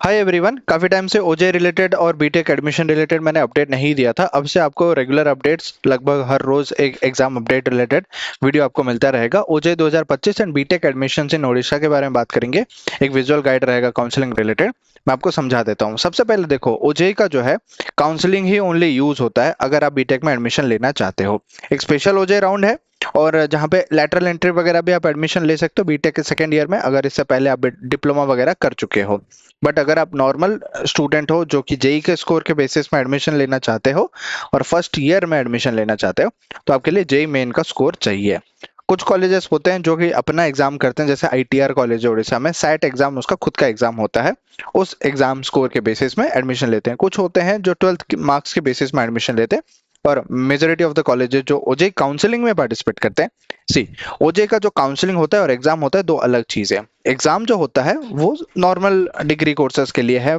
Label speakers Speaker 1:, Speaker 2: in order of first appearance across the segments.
Speaker 1: Hi everyone, काफी time से ओजे रिलेटेड और बीटेक एडमिशन रिलेटेड मैंने अपडेट नहीं दिया था। अब से आपको रेगुलर अपडेट्स लगभग हर रोज एक एग्जाम अपडेट रिलेटेड वीडियो आपको मिलता रहेगा। OJEE 2025 and BTech admission in Odisha के बारे में बात करेंगे। एक विजुअल गाइड रहेगा काउंसलिंग रिलेटेड। मैं आपको समझा देता हूँ। सबसे पहले देखो, ओजे का जो है काउंसलिंग ही ओनली यूज होता है अगर आप बीटेक में एडमिशन लेना चाहते हो। एक स्पेशल ओजे राउंड है और जहाँ पे लैटरल एंट्री वगैरह भी आप एडमिशन ले सकते हो बीटेक के सेकंड ईयर में, अगर इससे पहले आप डिप्लोमा वगैरह कर चुके हो। बट अगर आप नॉर्मल स्टूडेंट हो जो कि जेई के स्कोर के बेसिस में एडमिशन लेना चाहते हो और फर्स्ट ईयर में एडमिशन लेना चाहते हो, तो आपके लिए जेई मेन का स्कोर चाहिए। कुछ कॉलेजेस होते हैं जो कि अपना एग्जाम करते हैं, जैसे आईटीआर कॉलेज है उड़ीसा में, सैट एग्जाम उसका खुद का एग्जाम होता है। उस एग्जाम स्कोर के बेसिस में एडमिशन लेते हैं। कुछ होते हैं जो 12th मार्क्स के बेसिस में एडमिशन लेते हैं। और मेजोरिटी ऑफ द कॉलेजेस जो ओजे काउंसलिंग में पार्टिसिपेट करते हैं, सी, ओजे का जो काउंसलिंग होता है और एग्जाम होता है, दो अलग चीजें। एग्जाम जो होता है वो नॉर्मल डिग्री कोर्सेज के लिए है,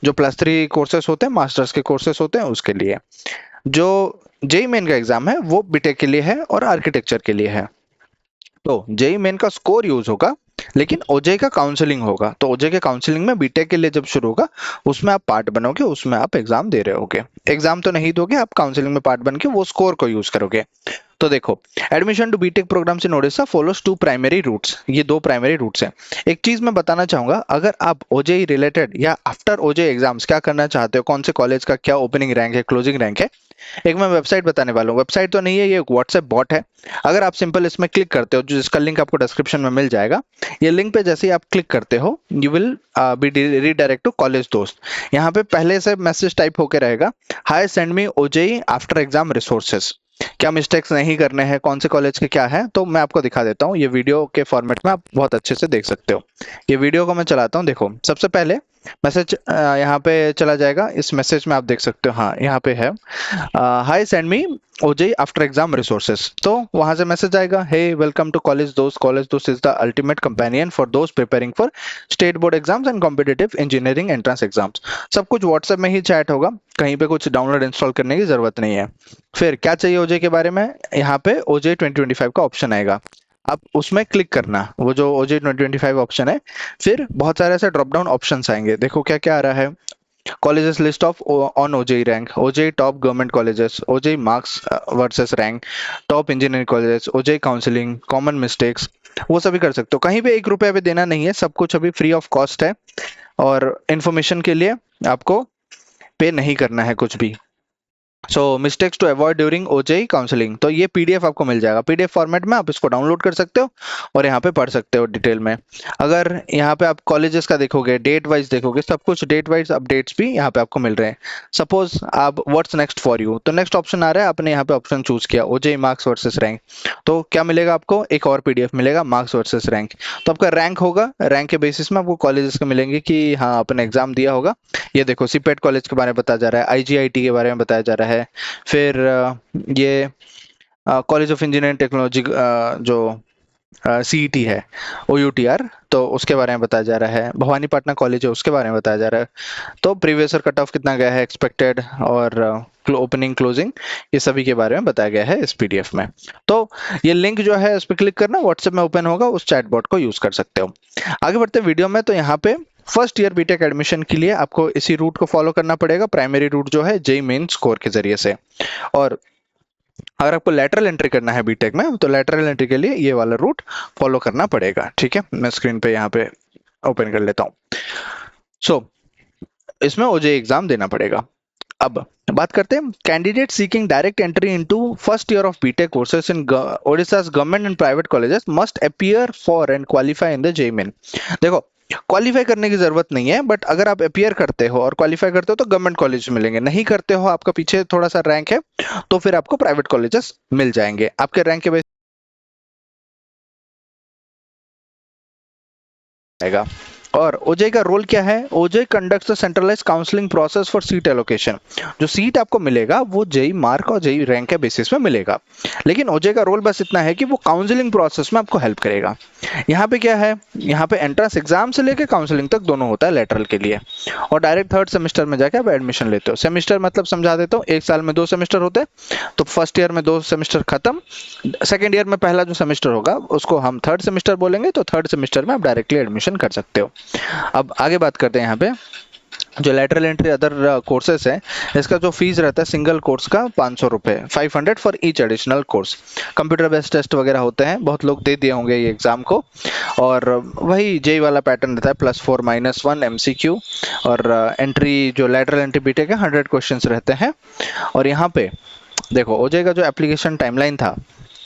Speaker 1: जो +3 कोर्सेज होते हैं, मास्टर्स के कोर्सेज होते हैं, उसके लिए। जो जेई मेन का एग्जाम है वो बीटेक के लिए है और आर्किटेक्चर के लिए है। तो जेई मेन का स्कोर यूज होगा, लेकिन ओजे का काउंसलिंग होगा। तो ओजे के काउंसलिंग में बीटेक के लिए जब शुरू होगा, उसमें आप पार्ट बनोगे, उसमें आप एग्जाम दे रहे होगे। एग्जाम तो नहीं दोगे, आप काउंसलिंग में पार्ट बन के वो स्कोर को यूज करोगे। तो देखो, admission to BTech programmes in Odisha follows 2 primary routes. ये 2 प्राइमरी रूट्स हैं। एक चीज मैं बताना चाहूंगा, अगर आप ओजेई रिलेटेड या आफ्टर ओजे एग्जाम्स क्या करना चाहते हो, कौन से कॉलेज का क्या ओपनिंग रैंक है, क्लोजिंग रैंक है, एक मैं वेबसाइट बताने वाला हूँ। वेबसाइट तो नहीं है, ये एक व्हाट्सएप बॉट है। अगर आप सिंपल इसमें क्लिक करते हो, जिसका लिंक आपको डिस्क्रिप्शन में मिल जाएगा, ये लिंक पे जैसे ही आप क्लिक करते हो, you will be redirect to college Dost. यहाँ पे पहले से मैसेज टाइप होके रहेगा, hi send me OJEE after exam resources. क्या मिस्टेक्स नहीं करने हैं, कौन से कॉलेज के क्या है, तो मैं आपको दिखा देता हूँ। ये वीडियो के फॉर्मेट में आप बहुत अच्छे से देख सकते हो। ये वीडियो को मैं चलाता हूँ। देखो, सबसे पहले मैसेज यहाँ पे चला जाएगा। इस मैसेज में आप देख सकते हो, हाँ यहाँ पे है, hi send me OJEE after exam resources. तो वहां से मैसेज आएगा, hey welcome to college Dost. College Dost is the ultimate companion for those preparing for state board exams and competitive engineering entrance exams. सब कुछ व्हाट्सएप में ही चैट होगा, कहीं पे कुछ डाउनलोड इंस्टॉल करने की जरूरत नहीं है। फिर क्या चाहिए ओजे के बारे में, यहाँ पे ओजे 2025 का ऑप्शन आएगा, आप उसमें क्लिक करना, वो जो ओजे 2025 ऑप्शन है। फिर बहुत सारे ऐसे ड्रॉप डाउन ऑप्शंस आएंगे। देखो क्या क्या आ रहा है, colleges list of on OJEE rank, OJEE top government colleges, OJEE marks versus rank, top engineering colleges, OJEE counseling, common mistakes, वो सभी कर सकते हो। कहीं पे 1 रुपया भी देना नहीं है, सब कुछ अभी फ्री ऑफ कॉस्ट है। और इन्फॉर्मेशन के लिए आपको पे नहीं करना है कुछ भी। So mistakes to avoid during OJEE counselling, तो ये पीडीएफ आपको मिल जाएगा। पीडीएफ फॉर्मेट में आप इसको डाउनलोड कर सकते हो और यहाँ पे पढ़ सकते हो डिटेल में। अगर यहाँ पे आप कॉलेजेस का देखोगे, डेट वाइज देखोगे, सब कुछ डेट वाइज अपडेट्स भी यहाँ पे आपको मिल रहे हैं। सपोज आप व्हाट्स नेक्स्ट फॉर यू, तो नेक्स्ट ऑप्शन आ रहा है, आपने यहाँ पे ऑप्शन चूज किया ओजेई मार्क्स वर्सेस रैंक। तो क्या मिलेगा आपको, एक और पीडीएफ मिलेगा मार्क्स वर्सेस रैंक। तो आपका रैंक होगा, रैंक के बेसिस में आपको कॉलेजेस के मिलेंगे कि हाँ आपने एग्जाम दिया होगा। ये देखो, सीपेट कॉलेज के बारे में बताया जा रहा है, आईजीआईटी के बारे में बताया जा रहा है। फिर ये कॉलेज ऑफ इंजीनियरिंग टेक्नोलॉजी जो सीईटी है, ओयूटीआर, तो उसके बारे में बताया जा रहा है। भवानीपटना कॉलेज है, उसके बारे में बताया जा रहा है। तो प्रीवियस ईयर कट ऑफ कितना गया है, एक्सपेक्टेड, और ओपनिंग क्लोजिंग, ये सभी के बारे में बताया गया है इस पीडीएफ में। तो ये लिंक जो है उस पर क्लिक करना, व्हाट्सएप में ओपन होगा, उस चैटबॉट को यूज कर सकते हो। आगे बढ़ते वीडियो में, तो यहाँ पे फर्स्ट ईयर बीटेक एडमिशन के लिए आपको इसी रूट को फॉलो करना पड़ेगा। प्राइमरी रूट जो है जेई मेन स्कोर के जरिए से। और अगर आपको लेटरल एंट्री करना है बीटेक में, तो लेटरल एंट्री के लिए ये वाला रूट फॉलो करना पड़ेगा। ठीक है, मैं स्क्रीन पे यहाँ पे ओपन कर लेता हूँ। सो इसमें ओजे एग्जाम देना पड़ेगा। अब बात करते हैं, candidate seeking direct entry into first year of BTech courses in Odisha's government and private colleges must appear for and qualify in the JEE Main. देखो, क्वालिफाई करने की जरूरत नहीं है, बट अगर आप अपीयर करते हो और क्वालिफाई करते हो तो गवर्नमेंट कॉलेज मिलेंगे। नहीं करते हो, आपका पीछे थोड़ा सा रैंक है, तो फिर आपको प्राइवेट कॉलेजेस मिल जाएंगे आपके रैंक के बेस आएगा। और ओजे का रोल क्या है, ओजे conducts the centralised counselling process for seat allocation. जो सीट आपको मिलेगा वो जेई मार्क और जेई रैंक के बेसिस में मिलेगा, लेकिन ओजे का रोल बस इतना है कि वो काउंसलिंग प्रोसेस में आपको हेल्प करेगा। यहाँ पे क्या है, यहाँ पे एंट्रेंस एग्जाम से लेके काउंसलिंग तक दोनों होता है लेटरल के लिए। और डायरेक्ट थर्ड सेमेस्टर में जाके आप एडमिशन लेते हो। सेमेस्टर मतलब समझा देता हूँ, एक साल में 2 सेमेस्टर होते हैं, तो फर्स्ट ईयर में 2 सेमेस्टर खत्म, सेकेंड ईयर में पहला जो सेमेस्टर होगा उसको हम थर्ड सेमेस्टर बोलेंगे, तो थर्ड सेमेस्टर में आप डायरेक्टली एडमिशन कर सकते हो। अब आगे बात करते हैं यहाँ पे जो लेटरल एंट्री अदर कोर्सेस है, इसका जो फीस रहता है सिंगल कोर्स का 500 रुपये, 500 for each additional course. Computer based test वगैरह होते हैं, बहुत लोग दे दिए होंगे ये एग्जाम को, और वही जेई वाला पैटर्न रहता है, +4 - 1 MCQ, और एंट्री जो लेटरल एंट्री बीटेक है 100 क्वेश्चन रहते हैं। और यहाँ पे देखो ओजे का जो एप्लीकेशन टाइमलाइन था,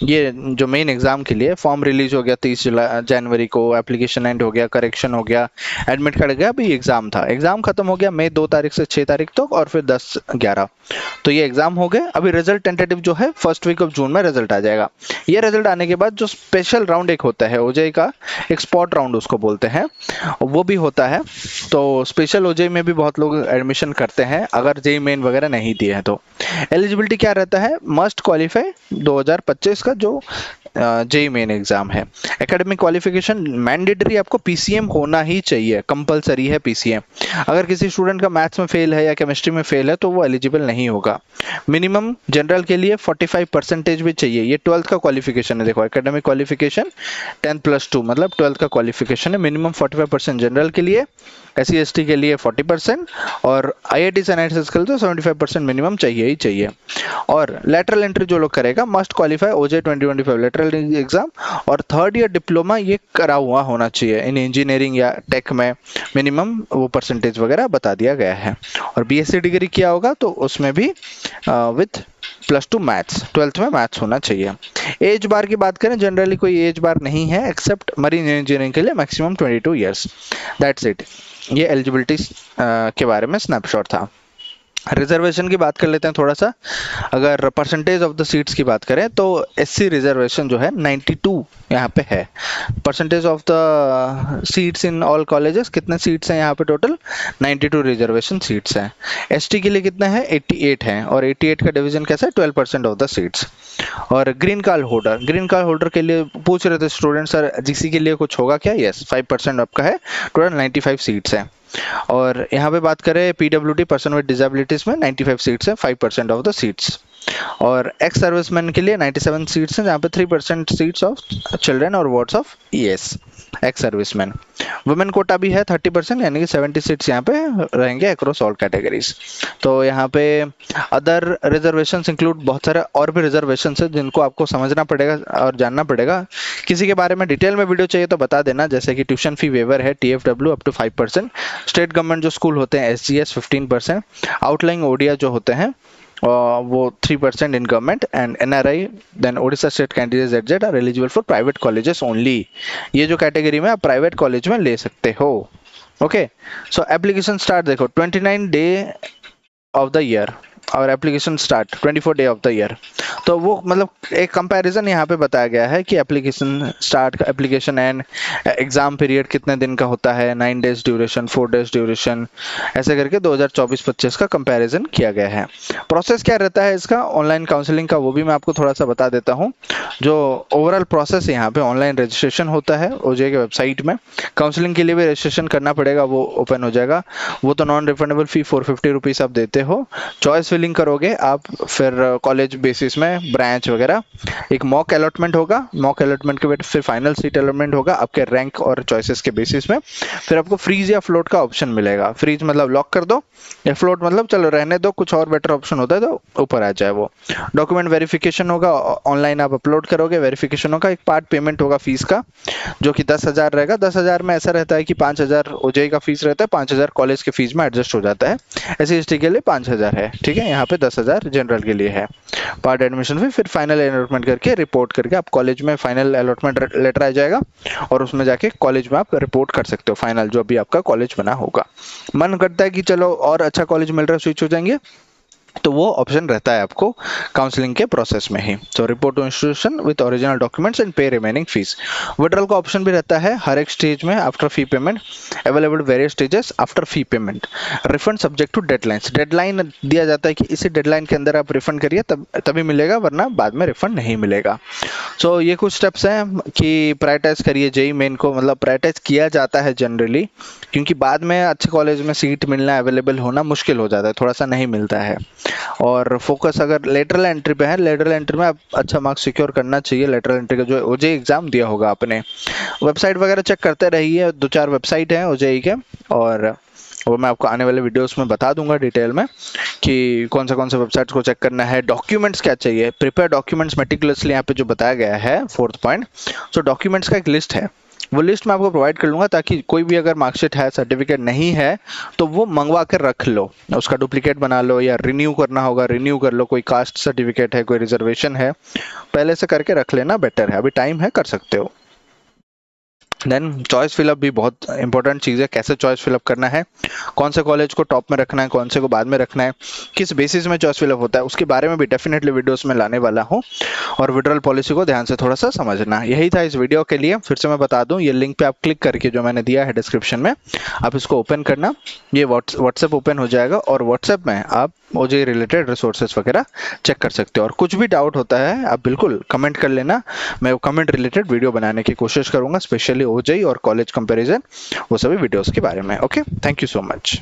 Speaker 1: ये जो मेन एग्जाम के लिए फॉर्म रिलीज हो गया 30 जनवरी को, एप्लीकेशन एंड हो गया, करेक्शन हो गया, एडमिट कार्ड गया, अभी एग्जाम था, एग्जाम खत्म हो गया मई 2 तारीख से 6 तारीख तक, और फिर 10-11 तो ये एग्जाम हो गए। अभी रिजल्ट टेंटेटिव जो है फर्स्ट वीक ऑफ जून में रिजल्ट आ जाएगा। ये रिजल्ट आने के बाद जो स्पेशल राउंड एक होता है ओजे का, एक स्पॉट राउंड उसको बोलते हैं, वो भी होता है। तो स्पेशल ओजे में भी बहुत लोग एडमिशन करते हैं अगर जेई मेन वगैरह नहीं दिए हैं तो। एलिजिबिलिटी क्या रहता है, मस्ट क्वालिफाई 2025 का जो जेई मेन एग्जाम है। एकेडमिक क्वालिफिकेशन मैंडेटरी, आपको पीसीएम होना ही चाहिए, कंपलसरी है पीसीएम। अगर किसी स्टूडेंट का मैथ्स में फेल है या केमिस्ट्री में फेल है तो वो एलिजिबल नहीं होगा। मिनिमम जनरल के लिए 45% भी चाहिए, ये 12th का क्वालिफिकेशन है। देखो एकेडमिक क्वालिफिकेशन 10+2 मतलब 12th का क्वालिफिकेशन है। मिनिमम 45% जनरल के लिए, SC/ST के लिए 40%, और IITs एंड NITs के लिए तो 75% मिनिमम चाहिए ही चाहिए। और लेटरल एंट्री जो लोग करेगा must qualify OJ 2025 lateral exam, और 3rd ईयर डिप्लोमा ये करा हुआ होना चाहिए इन इंजीनियरिंग या टेक में, मिनिमम वो परसेंटेज वगैरह बता दिया गया है। और BSc डिग्री किया होगा तो उसमें भी विथ +2 मैथ्स, 12th में मैथ्स होना चाहिए। एज बार की बात करें, जनरली कोई एज बार नहीं है एक्सेप्ट मरीन इंजीनियरिंग के लिए मैक्सिमम 22 ईयर्स, दैट्स इट। ये एलिजिबिलिटी के बारे में स्नैपशॉट था। रिजर्वेशन की बात कर लेते हैं थोड़ा सा। अगर परसेंटेज ऑफ द सीट्स की बात करें तो SC रिजर्वेशन जो है 92 यहाँ पे है। Percentage of the seats in all colleges, कितने सीट्स हैं यहाँ पे टोटल, 92 रिजर्वेशन सीट्स हैं। ST के लिए कितने हैं, 88 हैं, और 88 का डिवीजन कैसा है, 12% ऑफ द सीट्स। और ग्रीन कार्ड होल्डर के लिए पूछ रहे थे स्टूडेंट, सर GC के लिए कुछ होगा क्या, यस 5% आपका है, टोटल 95 सीट्स हैं। और यहाँ पे बात करें PWD पर्सन विद डिसेबिलिटीज में 95 सीट्स है, 5% ऑफ द सीट्स। और एक्स सर्विसमैन के लिए 97 सीट्स हैं, जहाँ पे 3% सीट्स ऑफ चिल्ड्रन और wards of ES ex serviceman. Women quota भी है 30%, यानी कि 70 सीट्स यहाँ पे रहेंगे अक्रॉस ऑल कैटेगरीज। तो यहाँ पे अदर रिजर्वेशन इंक्लूड बहुत सारे और भी रिजर्वेशन है जिनको आपको समझना पड़ेगा और जानना पड़ेगा। किसी के बारे में डिटेल में वीडियो चाहिए तो बता देना, जैसे कि ट्यूशन फी वेवर है TFW up to 5%, state government जो स्कूल होते हैं SGS 15%, आउटलाइंग ओडिया जो होते हैं वो 3% in government, and NRI then Odisha state candidates ZZ are eligible for private colleges only. ये जो कैटेगरी में आप प्राइवेट कॉलेज में ले सकते हो। ओके, सो एप्लीकेशन स्टार्ट देखो 29 डे ऑफ द ईयर और application start 24 day of the year. तो वो मतलब एक कंपैरिजन यहाँ पे बताया गया है कि application start, application and exam period कितने दिन का होता है, 9 डेज ड्यूरेशन, 4 डेज ड्यूरेशन, ऐसे करके 2024-25 का कंपैरिजन किया गया है। प्रोसेस क्या रहता है इसका, ऑनलाइन काउंसलिंग का, वो भी मैं आपको थोड़ा सा बता देता हूँ। जो ओवरऑल प्रोसेस है यहाँ पे, ऑनलाइन रजिस्ट्रेशन होता है ओजे के वेबसाइट में। काउंसलिंग के लिए भी रजिस्ट्रेशन करना पड़ेगा, वो ओपन हो जाएगा। वो तो नॉन रिफंडेबल फी 450 रुपीज़ आप देते हो। चॉइस फिलिंग करोगे आप, फिर कॉलेज बेसिस में ब्रांच वगैरह, एक मॉक अलॉटमेंट होगा, मॉक अलॉटमेंट के बाद फिर फाइनल सीट अलॉटमेंट होगा आपके रैंक और चॉइसेस के बेसिस में। फिर आपको फ्रीज या फ्लोट का ऑप्शन मिलेगा। फ्रीज मतलब लॉक कर दो, या फ्लोट मतलब चलो रहने दो, कुछ और बेटर ऑप्शन होता है तो ऊपर आ जाए वो। डॉक्यूमेंट वेरिफिकेशन होगा, ऑनलाइन आप अपलोड करोगे, वेरिफिकेशन होगा, एक पार्ट पेमेंट होगा फीस का जो कि 10,000 रहेगा। 10,000 में ऐसा रहता है कि 5,000 ओजेई का फीस रहता है, 5,000 कॉलेज के फीस में एडजस्ट हो जाता है। SC/ST के लिए 5,000 है, ठीक है। यहाँ पे 10,000 जनरल के लिए है पार्ट एडमिशन फी। फिर फाइनल अलॉटमेंट करके रिपोर्ट करके आप कॉलेज में, फाइनल अलॉटमेंट लेटर आ जाएगा और उसमें जाके कॉलेज में आप रिपोर्ट कर सकते हो, फाइनल जो भी आपका कॉलेज बना होगा। मन करता है कि चलो और अच्छा कॉलेज मिल रहा है, स्विच हो जाएंगे, तो वो ऑप्शन रहता है आपको काउंसलिंग के प्रोसेस में ही। तो report to institution with original documents and pay remaining fees. Withdrawal का ऑप्शन भी रहता है हर एक स्टेज में after fee payment, available various stages after fee payment. Refund subject to deadlines, deadline दिया जाता है कि इसी डेडलाइन के अंदर आप रिफंड करिए तभी मिलेगा, वरना बाद में रिफंड नहीं मिलेगा। सो ये कुछ स्टेप्स हैं कि प्रायोरिटाइज करिए जेई मेन को, मतलब प्रायोरिटाइज किया जाता है जनरली, क्योंकि बाद में अच्छे कॉलेज में सीट मिलना, अवेलेबल होना मुश्किल हो जाता है, थोड़ा सा नहीं मिलता है। और फोकस अगर लेटरल एंट्री पे है, लेटरल एंट्री में आप अच्छा मार्क्स सिक्योर करना चाहिए। लेटरल एंट्री का जो ओजेई एग्जाम दिया होगा आपने, वेबसाइट वगैरह चेक करते रहिए, 2-4 वेबसाइट हैं ओजेई के, और वो मैं आपको आने वाले वीडियोस में बता दूंगा डिटेल में कि कौन से वेबसाइट्स को चेक करना है। डॉक्यूमेंट्स क्या चाहिए, प्रिपेयर डॉक्यूमेंट्स मेटिकुलसली यहाँ पे जो बताया गया है 4th पॉइंट। सो डॉक्यूमेंट्स का एक लिस्ट है, वो लिस्ट मैं आपको प्रोवाइड कर लूंगा, ताकि कोई भी अगर मार्कशीट है, सर्टिफिकेट नहीं है, तो वो मंगवा कर रख लो, उसका डुप्लीकेट बना लो, या रिन्यू करना होगा रिन्यू कर लो। कोई कास्ट सर्टिफिकेट है, कोई रिजर्वेशन है, पहले से करके रख लेना बेटर है, अभी टाइम है, कर सकते हो। देन चॉइस फिलअप भी बहुत इंपॉर्टेंट चीज़ है। कैसे चॉइस फिलअप करना है, कौन से कॉलेज को टॉप में रखना है, कौन से को बाद में रखना है, किस बेसिस में चॉइस फिलअप होता है, उसके बारे में भी डेफिनेटली वीडियोस में लाने वाला हूँ। और विड्रॉल पॉलिसी को ध्यान से थोड़ा सा समझना, यही था इस वीडियो के लिए। फिर से मैं बता दूं, ये लिंक पे आप क्लिक करके जो मैंने दिया है डिस्क्रिप्शन में, आप इसको ओपन करना, ये व्हाट्सएप ओपन हो जाएगा, और व्हाट्सएप में आप ओजेई रिलेटेड रिसोर्सेज वगैरह चेक कर सकते हो। और कुछ भी डाउट होता है आप बिल्कुल कमेंट कर लेना, मैं वो कमेंट रिलेटेड वीडियो बनाने की कोशिश करूंगा, स्पेशली ओजेई और कॉलेज कंपैरिजन, वो सभी वीडियोस के बारे में। Okay, thank you so much.